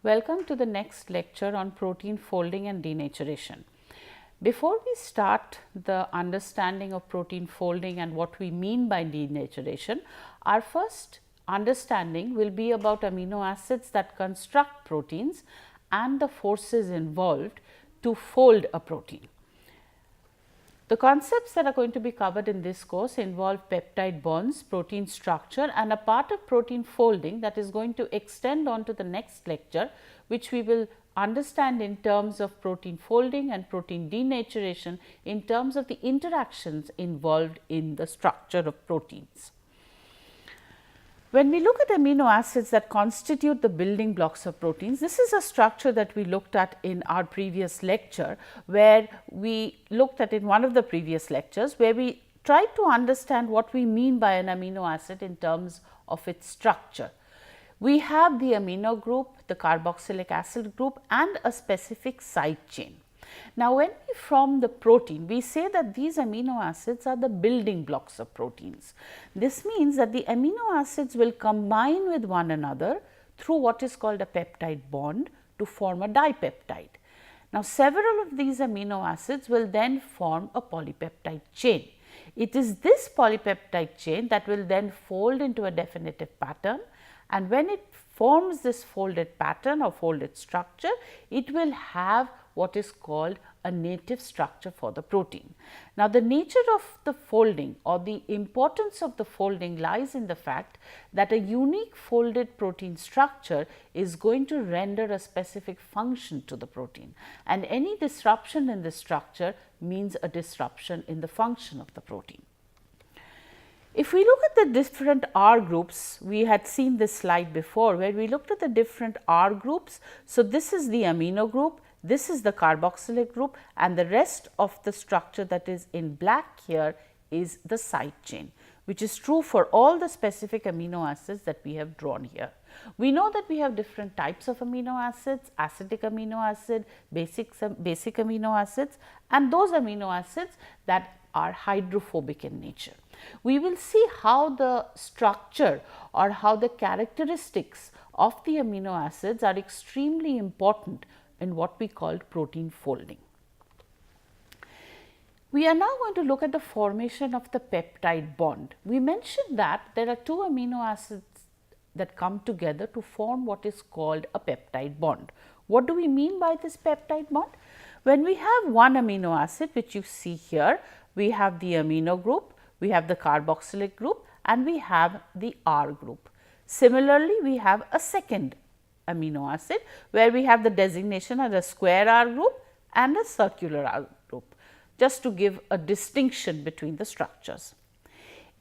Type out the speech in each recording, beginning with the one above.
Welcome to the next lecture on protein folding and denaturation. Before we start the understanding of protein folding and what we mean by denaturation, our first understanding will be about amino acids that construct proteins and the forces involved to fold a protein. The concepts that are going to be covered in this course involve peptide bonds, protein structure, and a part of protein folding that is going to extend on to the next lecture, which we will understand in terms of protein folding and protein denaturation in terms of the interactions involved in the structure of proteins. When we look at amino acids that constitute the building blocks of proteins, this is a structure that we looked at in our previous lecture, where we looked at in one of the previous lectures, where we tried to understand what we mean by an amino acid in terms of its structure. We have the amino group, the carboxylic acid group, and a specific side chain. Now, when we form the protein, we say that these amino acids are the building blocks of proteins. This means that the amino acids will combine with one another through what is called a peptide bond to form a dipeptide. Now, several of these amino acids will then form a polypeptide chain. It is this polypeptide chain that will then fold into a definitive pattern, and when it forms this folded pattern or folded structure, it will have what is called a native structure for the protein. Now, the nature of the folding or the importance of the folding lies in the fact that a unique folded protein structure is going to render a specific function to the protein, and any disruption in the structure means a disruption in the function of the protein. If we look at the different R groups, we had seen this slide before where we looked at the different R groups. So, this is the amino group, this is the carboxylic group, and the rest of the structure that is in black here is the side chain, which is true for all the specific amino acids that we have drawn here. We know that we have different types of amino acids, acidic amino acid, basic amino acids, and those amino acids that are hydrophobic in nature. We will see how the structure or how the characteristics of the amino acids are extremely important in what we call protein folding. We are now going to look at the formation of the peptide bond. We mentioned that there are two amino acids that come together to form what is called a peptide bond. What do we mean by this peptide bond? When we have one amino acid, which you see here, we have the amino group, we have the carboxylic group, and we have the R group. Similarly, we have a second amino acid where we have the designation as a square R group and a circular R group, just to give a distinction between the structures.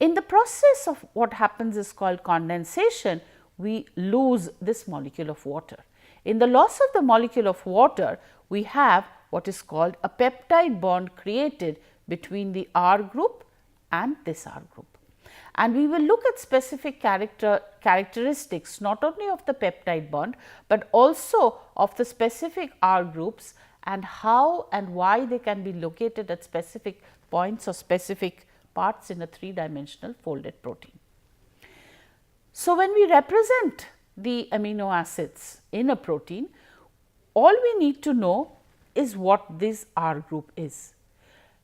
In the process of what happens is called condensation, we lose this molecule of water. In the loss of the molecule of water, we have what is called a peptide bond created between the R group and this R group. And we will look at specific characteristics not only of the peptide bond, but also of the specific R groups and how and why they can be located at specific points or specific parts in a three-dimensional folded protein. So, when we represent the amino acids in a protein, all we need to know is what this R group is,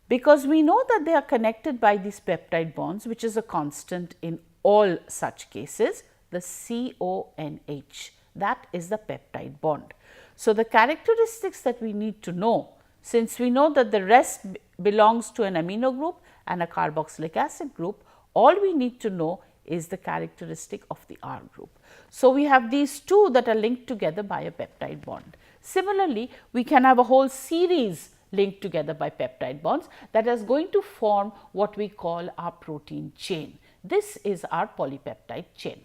because we know that they are connected by these peptide bonds, which is a constant in all such cases, the CONH, that is the peptide bond. So, the characteristics that we need to know, since we know that the rest belongs to an amino group and a carboxylic acid group, all we need to know is the characteristic of the R group. So, we have these two that are linked together by a peptide bond. Similarly, we can have a whole series linked together by peptide bonds that is going to form what we call our protein chain. This is our polypeptide chain.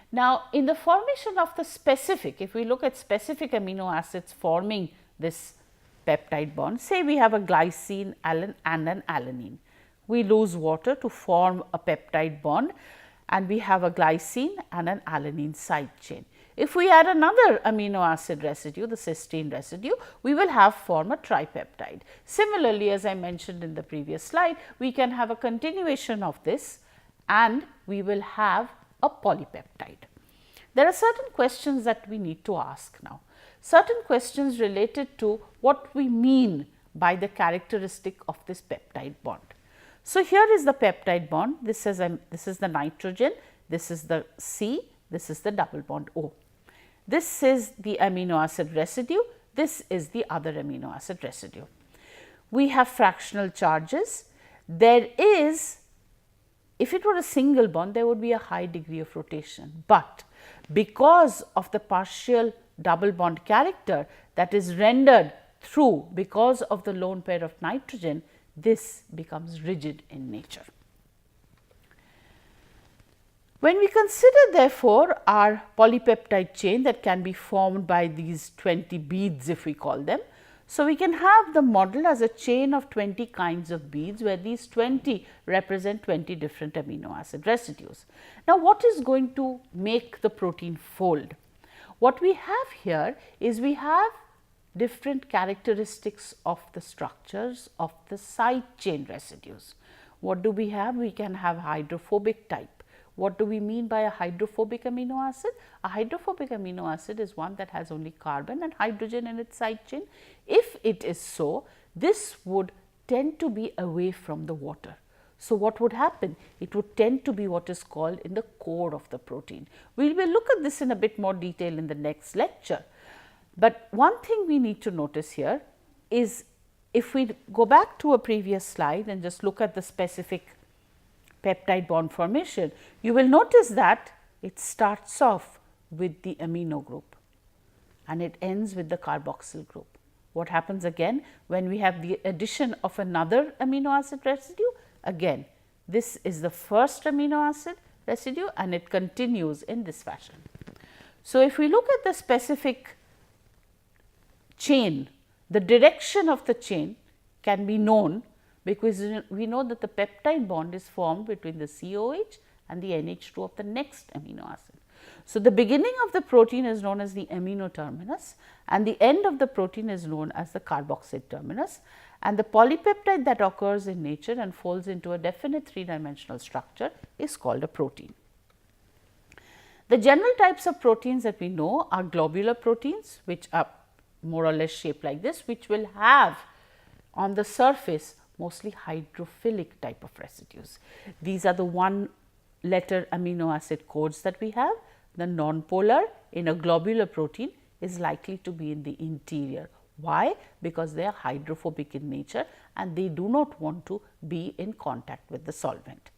Now, in the formation of the specific, if we look at specific amino acids forming this peptide bond, say we have a glycine and an alanine. We lose water to form a peptide bond, and we have a glycine and an alanine side chain. If we add another amino acid residue, the cysteine residue, we will form a tripeptide. Similarly, as I mentioned in the previous slide, we can have a continuation of this and we will have a polypeptide. There are certain questions that we need to ask now. certain questions related to what we mean by the characteristic of this peptide bond. So, here is the peptide bond, this is the nitrogen, this is the C, this is the double bond O. This is the amino acid residue, this is the other amino acid residue. We have fractional charges. There is, if it were a single bond, there would be a high degree of rotation, but because of the partial double bond character that is rendered through because of the lone pair of nitrogen, this becomes rigid in nature. When we consider therefore our polypeptide chain that can be formed by these 20 beads, if we call them. So, we can have the model as a chain of 20 kinds of beads, where these 20 represent 20 different amino acid residues. Now, what is going to make the protein fold? What we have here is we have different characteristics of the structures of the side chain residues. What do we have? We can have hydrophobic type. What do we mean by a hydrophobic amino acid? A hydrophobic amino acid is one that has only carbon and hydrogen in its side chain. If it is so, this would tend to be away from the water. So, what would happen? It would tend to be what is called in the core of the protein. We will look at this in a bit more detail in the next lecture. But one thing we need to notice here is, if we go back to a previous slide and just look at the specific peptide bond formation, you will notice that it starts off with the amino group and it ends with the carboxyl group. What happens again when we have the addition of another amino acid residue? Again, this is the first amino acid residue and it continues in this fashion. So, if we look at the specific chain, the direction of the chain can be known, because we know that the peptide bond is formed between the COH and the NH2 of the next amino acid. So, the beginning of the protein is known as the amino terminus and the end of the protein is known as the carboxyl terminus, and the polypeptide that occurs in nature and folds into a definite three-dimensional structure is called a protein. The general types of proteins that we know are globular proteins, which are more or less shaped like this, which will have on the surface mostly hydrophilic type of residues. These are the one letter amino acid codes that we have. The nonpolar in a globular protein is likely to be in the interior. Why? Because they are hydrophobic in nature and they do not want to be in contact with the solvent.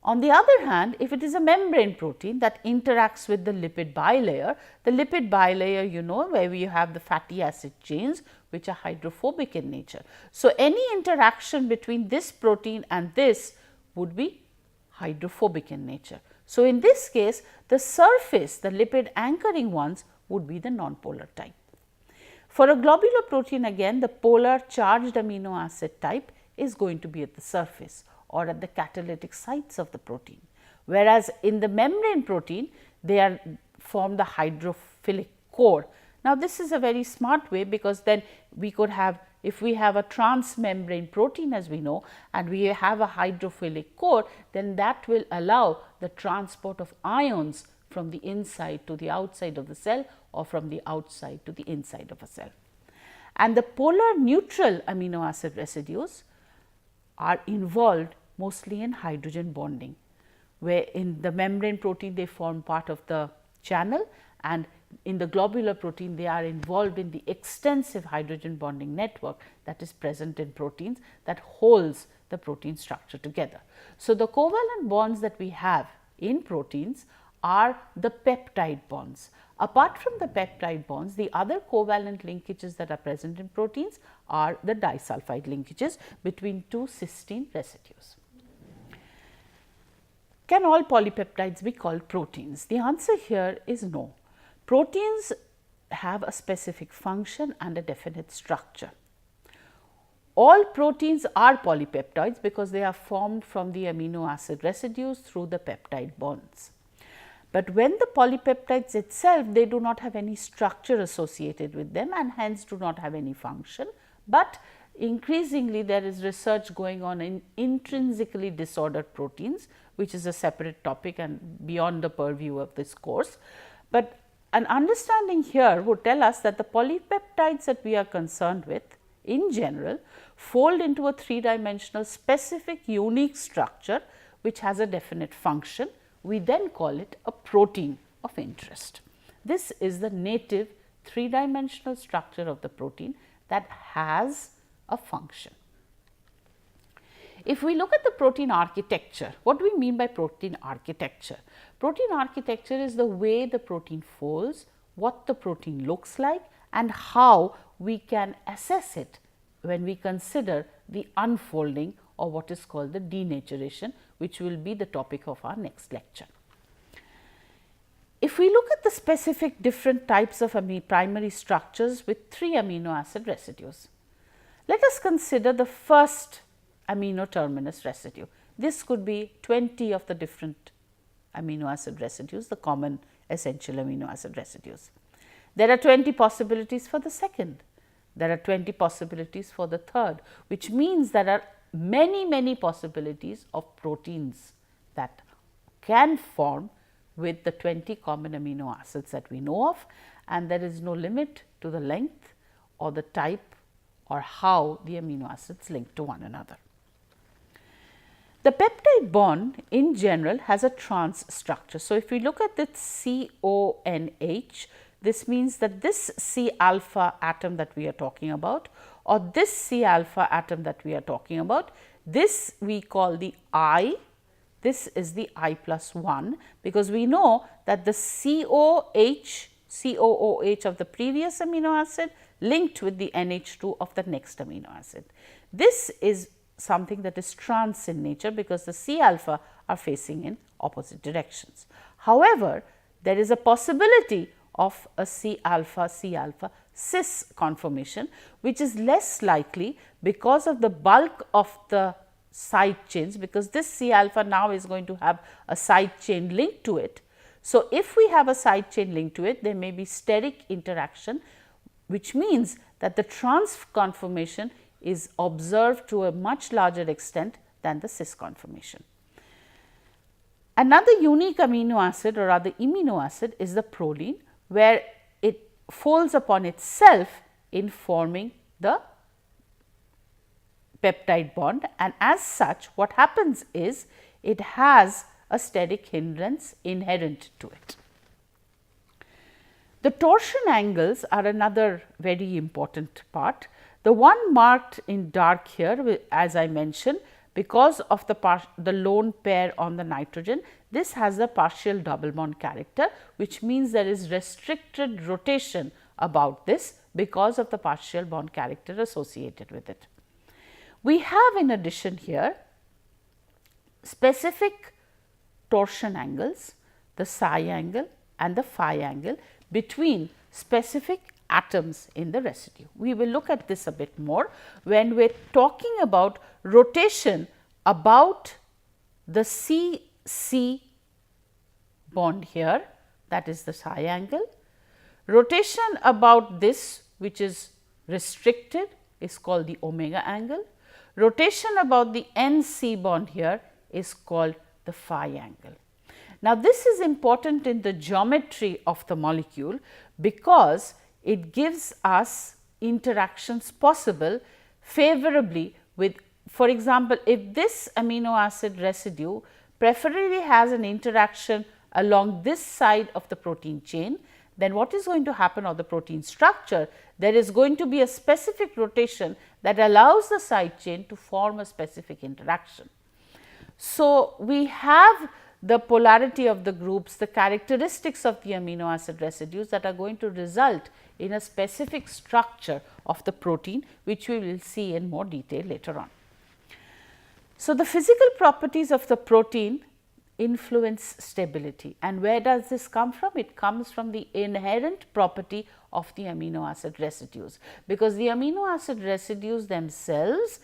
On the other hand, if it is a membrane protein that interacts with the lipid bilayer you know, where we have the fatty acid chains which are hydrophobic in nature. So, any interaction between this protein and this would be hydrophobic in nature. So, in this case the surface, the lipid anchoring ones would be the nonpolar type. For a globular protein, again the polar charged amino acid type is going to be at the surface or at the catalytic sites of the protein, whereas in the membrane protein they are form the hydrophilic core. Now, this is a very smart way, because then we could have, if we have a transmembrane protein as we know and we have a hydrophilic core, then that will allow the transport of ions from the inside to the outside of the cell or from the outside to the inside of a cell. And the polar neutral amino acid residues are involved mostly in hydrogen bonding, where in the membrane protein they form part of the channel, and in the globular protein they are involved in the extensive hydrogen bonding network that is present in proteins that holds the protein structure together. So, the covalent bonds that we have in proteins are the peptide bonds. Apart from the peptide bonds, the other covalent linkages that are present in proteins are the disulfide linkages between two cysteine residues. Can all polypeptides be called proteins? The answer here is no. Proteins have a specific function and a definite structure. All proteins are polypeptides because they are formed from the amino acid residues through the peptide bonds. But when the polypeptides itself, they do not have any structure associated with them and hence do not have any function, but increasingly there is research going on in intrinsically disordered proteins, which is a separate topic and beyond the purview of this course. But an understanding here would tell us that the polypeptides that we are concerned with in general fold into a 3-dimensional specific unique structure which has a definite function. We then call it a protein of interest. This is the native 3-dimensional structure of the protein that has a function. If we look at the protein architecture, what do we mean by protein architecture? Protein architecture is the way the protein folds, what the protein looks like, and how we can assess it when we consider the unfolding or what is called the denaturation, which will be the topic of our next lecture. If we look at the specific different types of primary structures with 3 amino acid residues, let us consider the first amino terminus residue. This could be 20 of the different amino acid residues, the common essential amino acid residues. There are 20 possibilities for the second. There are 20 possibilities for the third, which means there are many possibilities of proteins that can form with the 20 common amino acids that we know of, and there is no limit to the length or the type or how the amino acids link to one another. The peptide bond in general has a trans structure. So, if we look at this CONH, this means that this C alpha atom that we are talking about, or this C alpha atom that we are talking about, this we call the I, this is the I plus 1, because we know that the COOH of the previous amino acid linked with the NH2 of the next amino acid. This is something that is trans in nature, because the C alpha are facing in opposite directions. However, there is a possibility of a C alpha cis conformation, which is less likely because of the bulk of the side chains, because this C alpha now is going to have a side chain linked to it. So, if we have a side chain linked to it, there may be steric interaction, which means that the trans conformation is observed to a much larger extent than the cis conformation. Another unique amino acid or rather amino acid is the proline, where it folds upon itself in forming the peptide bond, and as such what happens is it has a steric hindrance inherent to it. The torsion angles are another very important part. The one marked in dark here, as I mentioned, because of the lone pair on the nitrogen, this has a partial double bond character, which means there is restricted rotation about this because of the partial bond character associated with it. We have in addition here specific torsion angles, the psi angle and the phi angle between specific atoms in the residue. We will look at this a bit more when we are talking about rotation about the C bond here, that is the psi angle. Rotation about this, which is restricted, is called the omega angle. Rotation about the NC bond here is called the phi angle. Now, this is important in the geometry of the molecule, because it gives us interactions possible favorably with, for example, if this amino acid residue preferably has an interaction along this side of the protein chain, then what is going to happen, or the protein structure, there is going to be a specific rotation that allows the side chain to form a specific interaction. So, we have the polarity of the groups, the characteristics of the amino acid residues that are going to result in a specific structure of the protein, which we will see in more detail later on. So, the physical properties of the protein influence stability, and where does this come from? It comes from the inherent property of the amino acid residues, because the amino acid residues themselves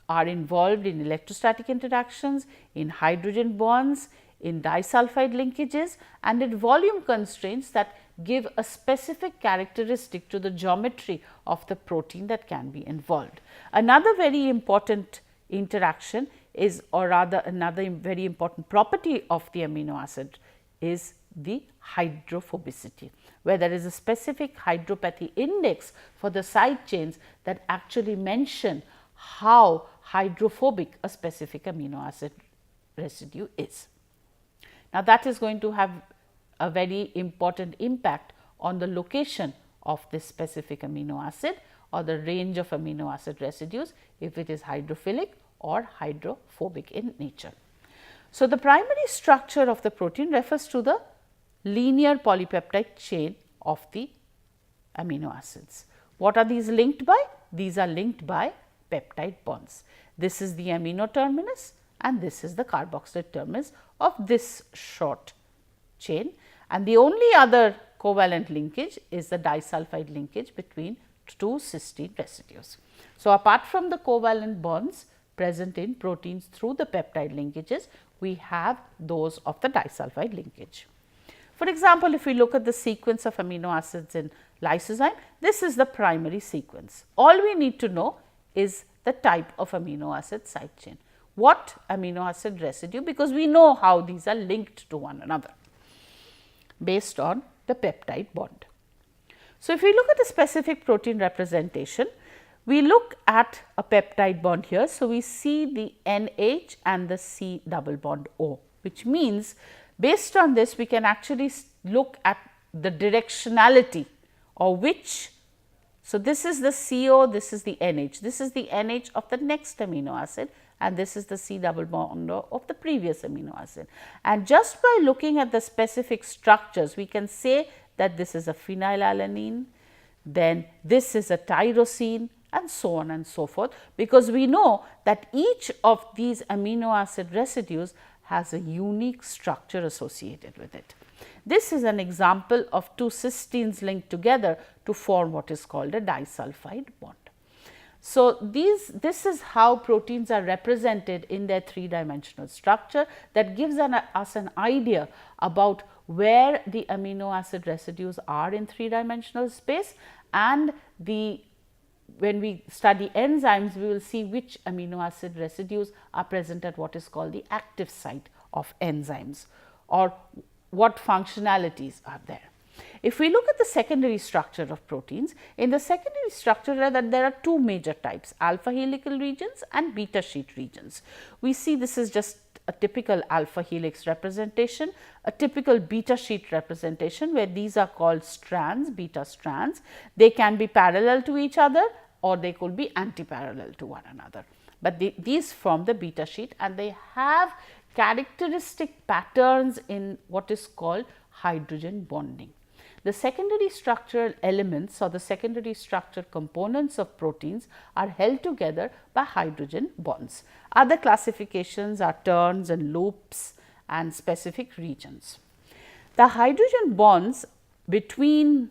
are involved in electrostatic interactions, in hydrogen bonds, in disulfide linkages, and in volume constraints that give a specific characteristic to the geometry of the protein that can be involved. Another very important interaction is, or rather another very important property of the amino acid is the hydrophobicity, where there is a specific hydropathy index for the side chains that actually mention how hydrophobic a specific amino acid residue is. Now, that is going to have a very important impact on the location of this specific amino acid or the range of amino acid residues, if it is hydrophilic or hydrophobic in nature. So, the primary structure of the protein refers to the linear polypeptide chain of the amino acids. What are these linked by? These are linked by peptide bonds. This is the amino terminus and this is the carboxyl terminus of this short chain, and the only other covalent linkage is the disulfide linkage between two cysteine residues. So, apart from the covalent bonds present in proteins through the peptide linkages, we have those of the disulfide linkage. For example, if we look at the sequence of amino acids in lysozyme, this is the primary sequence. All we need to know is the type of amino acid side chain. What amino acid residue, because we know how these are linked to one another based on the peptide bond. So, if we look at a specific protein representation, we look at a peptide bond here. So, we see the NH and the C double bond O, which means based on this we can actually look at the directionality or which. So, this is the CO, this is the NH, this is the NH of the next amino acid and this is the C double bond of the previous amino acid. And just by looking at the specific structures, we can say that this is a phenylalanine, then this is a tyrosine and so on and so forth, because we know that each of these amino acid residues has a unique structure associated with it. This is an example of two cysteines linked together to form what is called a disulfide bond. So, this is how proteins are represented in their three-dimensional structure that gives us an idea about where the amino acid residues are in three-dimensional space, and when we study enzymes, we will see which amino acid residues are present at what is called the active site of enzymes or what functionalities are there. If we look at the secondary structure of proteins, in the secondary structure there are two major types, alpha helical regions and beta sheet regions. We see this is just a typical alpha helix representation, a typical beta sheet representation where these are called strands, beta strands. They can be parallel to each other or they could be anti-parallel to one another, but these form the beta sheet and they have characteristic patterns in what is called hydrogen bonding. The secondary structural elements or the secondary structure components of proteins are held together by hydrogen bonds. Other classifications are turns and loops and specific regions. The hydrogen bonds between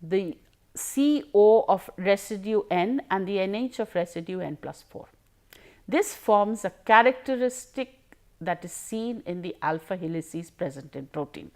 the CO of residue N and the NH of residue N plus 4. This forms a characteristic that is seen in the alpha helices present in protein.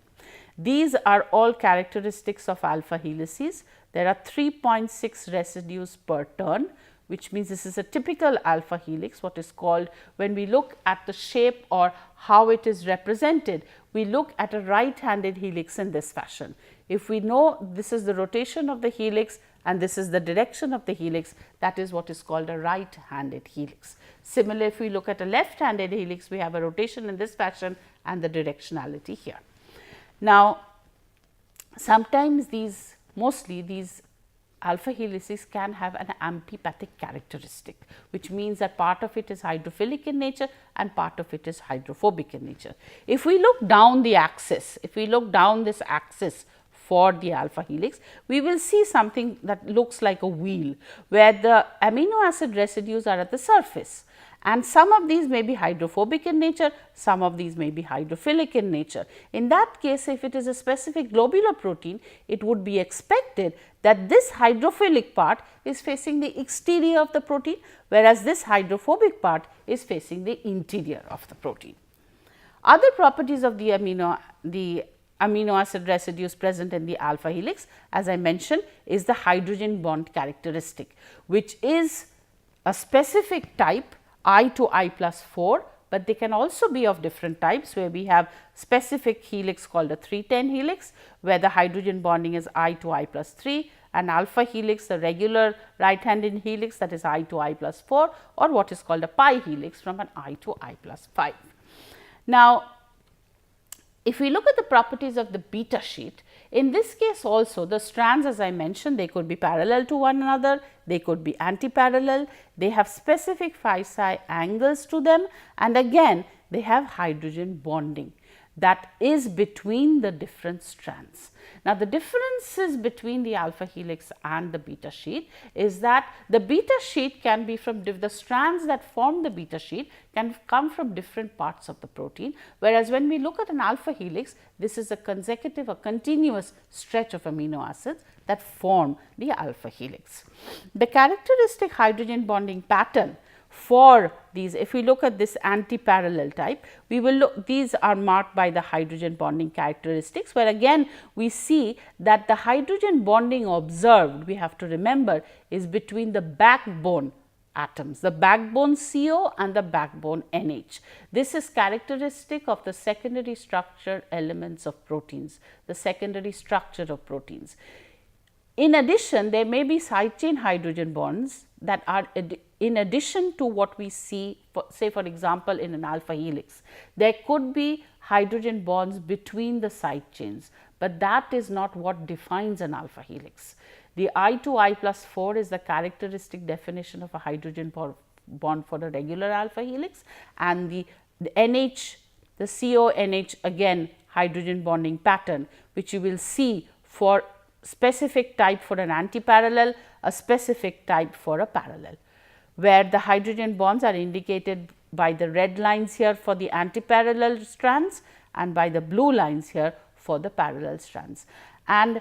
These are all characteristics of alpha helices. There are 3.6 residues per turn, which means this is a typical alpha helix. What is called, when we look at the shape or how it is represented, we look at a right-handed helix in this fashion. If we know this is the rotation of the helix and this is the direction of the helix, that is what is called a right-handed helix. Similarly, if we look at a left-handed helix, we have a rotation in this fashion and the directionality here. Now, sometimes mostly these alpha helices can have an amphipathic characteristic, which means that part of it is hydrophilic in nature and part of it is hydrophobic in nature. If we look down the axis, if we look down this axis for the alpha helix, we will see something that looks like a wheel, where the amino acid residues are at the surface. And some of these may be hydrophobic in nature, some of these may be hydrophilic in nature. In that case, if it is a specific globular protein, it would be expected that this hydrophilic part is facing the exterior of the protein, whereas this hydrophobic part is facing the interior of the protein. Other properties of the amino acid residues present in the alpha helix, as I mentioned, is the hydrogen bond characteristic, which is a specific type I to I plus 4 but they can also be of different types, where we have specific helix called a 310 helix, where the hydrogen bonding is I to I plus 3, and alpha helix, the regular right handed helix, that is I to I plus 4, or what is called a pi helix from an I to I plus 5. Now, if we look at the properties of the beta sheet, in this case also the strands, as I mentioned, they could be parallel to one another, they could be anti-parallel, they have specific phi psi angles to them, and again they have hydrogen bonding that is between the different strands. Now, the differences between the alpha helix and the beta sheet is that the beta sheet can be from the strands that form the beta sheet can come from different parts of the protein, whereas when we look at an alpha helix, this is a consecutive or continuous stretch of amino acids that form the alpha helix. The characteristic hydrogen bonding pattern for these, if we look at this anti-parallel type, we will look, these are marked by the hydrogen bonding characteristics, where again we see that the hydrogen bonding observed, we have to remember, is between the backbone atoms, the backbone CO and the backbone NH. This is characteristic of the secondary structure elements of proteins, the secondary structure of proteins. In addition, there may be side chain hydrogen bonds that are in addition to what we see, say for example, in an alpha helix. There could be hydrogen bonds between the side chains, but that is not what defines an alpha helix. The I to I plus 4 is the characteristic definition of a hydrogen bond for a regular alpha helix, and the NH, the CO NH, again hydrogen bonding pattern, which you will see for specific type for an anti-parallel, a specific type for a parallel, where the hydrogen bonds are indicated by the red lines here for the anti-parallel strands and by the blue lines here for the parallel strands. And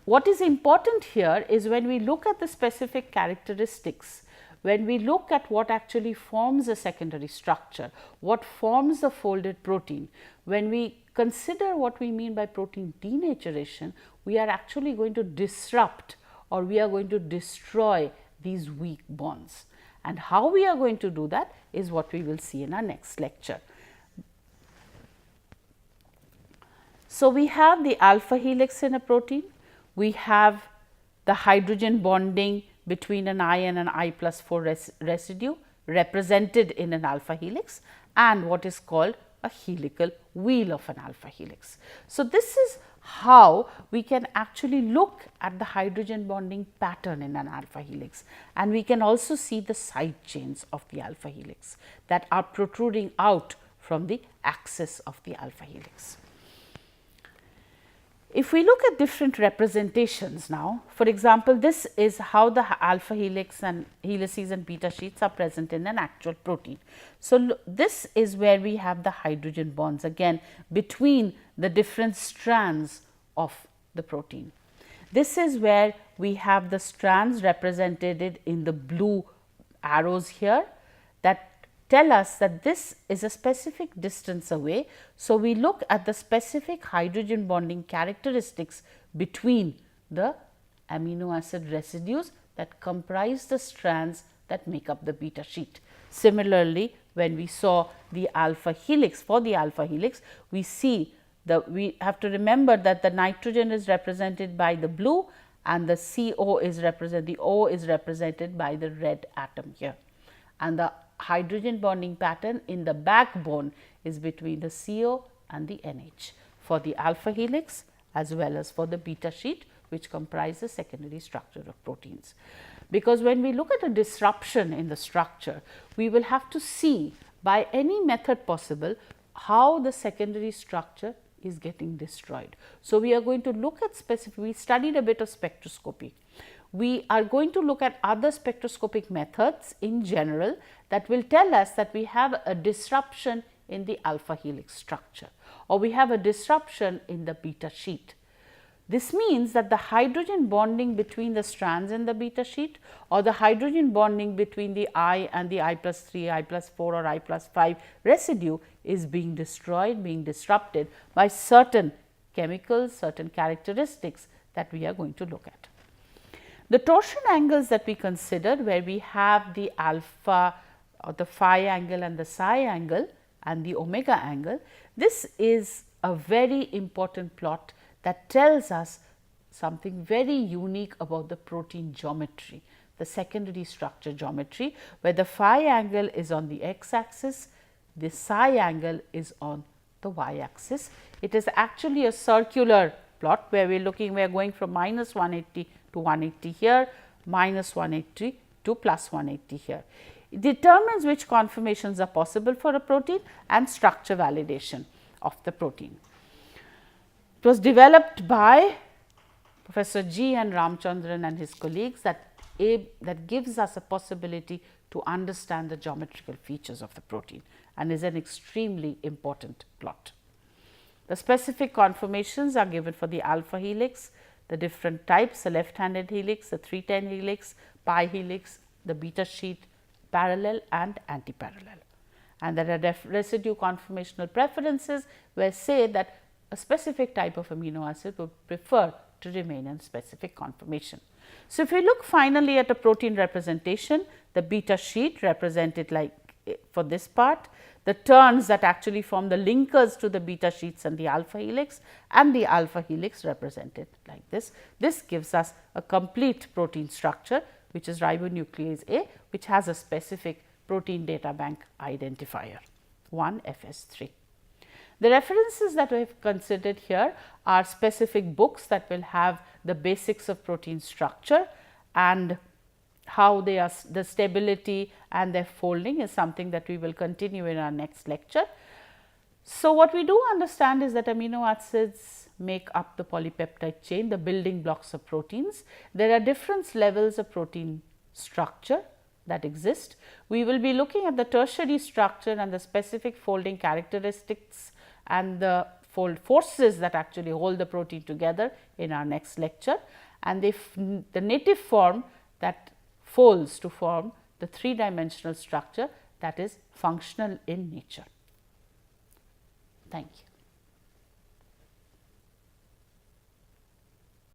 what is important here is when we look at the specific characteristics, when we look at what actually forms a secondary structure, what forms the folded protein, when we consider what we mean by protein denaturation, we are actually going to disrupt or we are going to destroy these weak bonds. And how we are going to do that is what we will see in our next lecture. So, we have the alpha helix in a protein, we have the hydrogen bonding between an I and an I plus 4 residue represented in an alpha helix, and what is called a helical wheel of an alpha helix. So, this is how we can actually look at the hydrogen bonding pattern in an alpha helix, and we can also see the side chains of the alpha helix that are protruding out from the axis of the alpha helix. If we look at different representations now, for example, this is how the alpha helix and helices and beta sheets are present in an actual protein. So, this is where we have the hydrogen bonds again between the different strands of the protein. This is where we have the strands represented in the blue arrows here that tell us that this is a specific distance away. So, we look at the specific hydrogen bonding characteristics between the amino acid residues that comprise the strands that make up the beta sheet. Similarly, when we saw the alpha helix, for the alpha helix, we see we have to remember that the nitrogen is represented by the blue and the CO is represented, the O is represented by the red atom here, and the hydrogen bonding pattern in the backbone is between the CO and the NH for the alpha helix as well as for the beta sheet, which comprise the secondary structure of proteins. Because when we look at a disruption in the structure, we will have to see by any method possible how the secondary structure is getting destroyed. So, we are going to look at specific, we studied a bit of spectroscopy. We are going to look at other spectroscopic methods in general that will tell us that we have a disruption in the alpha helix structure or we have a disruption in the beta sheet. This means that the hydrogen bonding between the strands in the beta sheet or the hydrogen bonding between the I and the I plus 3, I plus 4 or I plus 5 residue is being destroyed, being disrupted by certain chemicals, certain characteristics that we are going to look at. The torsion angles that we considered, where we have the alpha or the phi angle and the psi angle and the omega angle. This is a very important plot that tells us something very unique about the protein geometry, the secondary structure geometry, where the phi angle is on the x axis, the psi angle is on the y axis. It is actually a circular plot where we are going from minus 180 to 180 here, minus 180 to plus 180 here. It determines which conformations are possible for a protein and structure validation of the protein. It was developed by Professor G. N. Ramchandran and his colleagues that gives us a possibility to understand the geometrical features of the protein and is an extremely important plot. The specific conformations are given for the alpha helix, the different types, the left-handed helix, the 310 helix, pi helix, the beta sheet, parallel and antiparallel. And there are residue conformational preferences where say that a specific type of amino acid would prefer to remain in specific conformation. So, if we look finally at a protein representation, the beta sheet represented like for this part, the turns that actually form the linkers to the beta sheets and the alpha helix, and the alpha helix represented like this. This gives us a complete protein structure, which is ribonuclease A, which has a specific protein data bank identifier 1FS3. The references that we have considered here are specific books that will have the basics of protein structure, and how they are, the stability and their folding is something that we will continue in our next lecture. So, what we do understand is that amino acids make up the polypeptide chain, the building blocks of proteins. There are different levels of protein structure that exist. We will be looking at the tertiary structure and the specific folding characteristics and the fold forces that actually hold the protein together in our next lecture, and the native form that folds to form the three-dimensional structure that is functional in nature. Thank you.